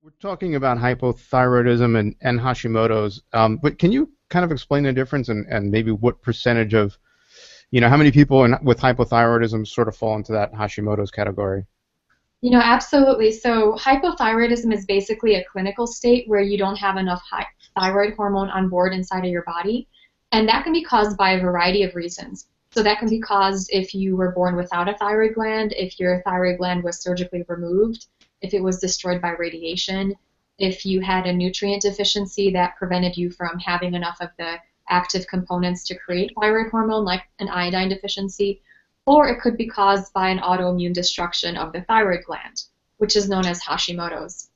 We're talking about hypothyroidism and Hashimoto's, but can you kind of explain the difference and maybe what percentage of, how many people with hypothyroidism sort of fall into that Hashimoto's category? Absolutely. So hypothyroidism is basically a clinical state where you don't have enough thyroid hormone on board inside of your body, and that can be caused by a variety of reasons. So that can be caused if you were born without a thyroid gland, if your thyroid gland was surgically removed, if it was destroyed by radiation, if you had a nutrient deficiency that prevented you from having enough of the active components to create thyroid hormone, like an iodine deficiency, or it could be caused by an autoimmune destruction of the thyroid gland, which is known as Hashimoto's.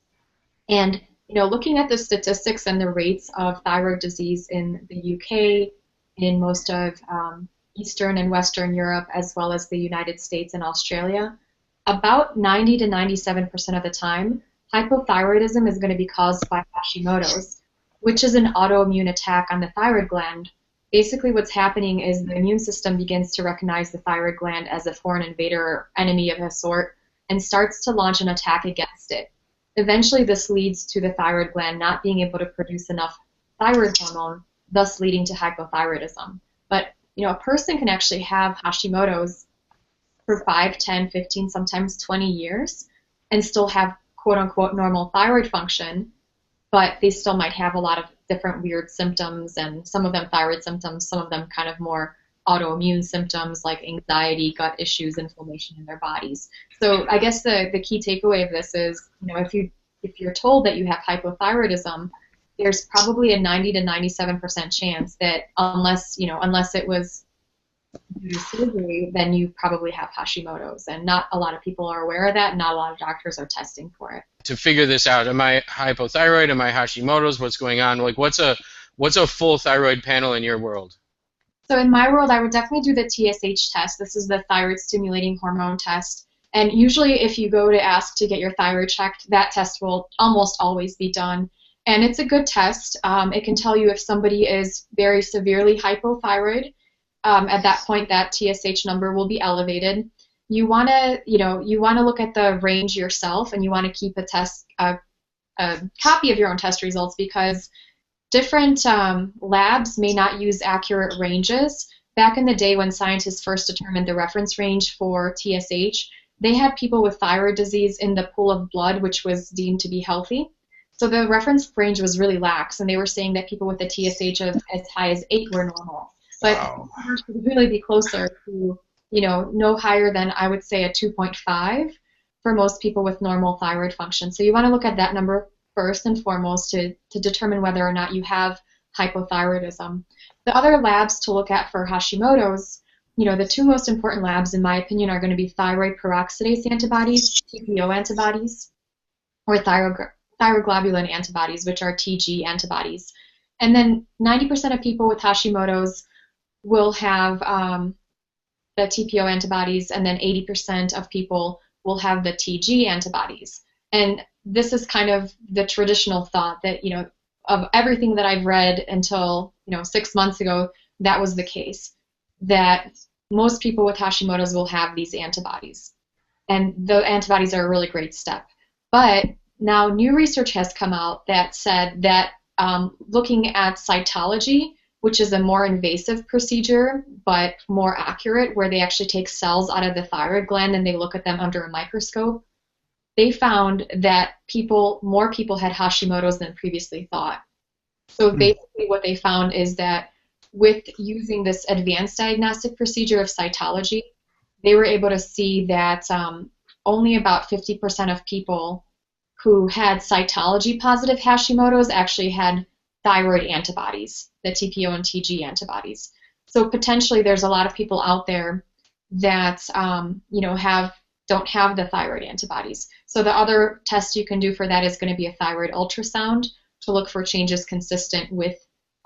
And looking at the statistics and the rates of thyroid disease in the UK, in most of Eastern and Western Europe, as well as the United States and Australia, about 90 to 97% of the time, hypothyroidism is going to be caused by Hashimoto's, which is an autoimmune attack on the thyroid gland. Basically what's happening is the immune system begins to recognize the thyroid gland as a foreign invader or enemy of a sort and starts to launch an attack against it. Eventually this leads to the thyroid gland not being able to produce enough thyroid hormone, thus leading to hypothyroidism. But a person can actually have Hashimoto's for 5, 10, 15, sometimes 20 years and still have quote-unquote normal thyroid function, but they still might have a lot of different weird symptoms, and some of them thyroid symptoms, some of them kind of more autoimmune symptoms like anxiety, gut issues, inflammation in their bodies. So I guess the key takeaway of this is, if you're told that you have hypothyroidism, there's probably a 90 to 97% chance that unless it was due to surgery, then you probably have Hashimoto's, and not a lot of people are aware of that, and not a lot of doctors are testing for it. To figure this out, am I hypothyroid? Am I Hashimoto's? What's going on? Like, what's a full thyroid panel in your world? So in my world, I would definitely do the TSH test. This is the thyroid stimulating hormone test. And usually if you go to ask to get your thyroid checked, that test will almost always be done. And it's a good test. It can tell you if somebody is very severely hypothyroid. At that point, that TSH number will be elevated. You want to look at the range yourself, and you want to keep a copy of your own test results, because different labs may not use accurate ranges. Back in the day when scientists first determined the reference range for TSH, they had people with thyroid disease in the pool of blood, which was deemed to be healthy. So the reference range was really lax, and they were saying that people with a TSH of as high as 8 were normal. But Wow. numbers should really be closer to, no higher than, I would say, a 2.5 for most people with normal thyroid function. So you want to look at that number first and foremost to determine whether or not you have hypothyroidism. The other labs to look at for Hashimoto's, the two most important labs, in my opinion, are going to be thyroid peroxidase antibodies, TPO antibodies, or thyroglobulin antibodies, which are TG antibodies. And then 90% of people with Hashimoto's will have the TPO antibodies, and then 80% of people will have the TG antibodies. And this is kind of the traditional thought that, of everything that I've read until, 6 months ago, that was the case, that most people with Hashimoto's will have these antibodies. And the antibodies are a really great step. But now new research has come out that said that looking at cytology, which is a more invasive procedure but more accurate, where they actually take cells out of the thyroid gland and they look at them under a microscope, they found that more people had Hashimoto's than previously thought. So basically what they found is that with using this advanced diagnostic procedure of cytology, they were able to see that only about 50% of people who had cytology positive Hashimoto's actually had thyroid antibodies, the TPO and TG antibodies. So potentially there's a lot of people out there that don't have the thyroid antibodies. So the other test you can do for that is going to be a thyroid ultrasound to look for changes consistent with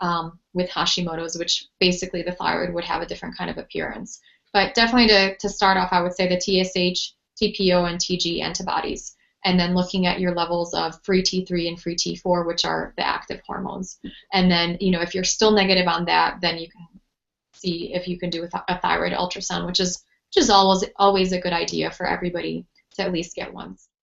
Hashimoto's, which basically the thyroid would have a different kind of appearance. But definitely to start off, I would say the TSH, TPO, and TG antibodies, and then looking at your levels of free T3 and free T4, which are the active hormones. And then, if you're still negative on that, then you can see if you can do a thyroid ultrasound, which is always a good idea for everybody to at least get once.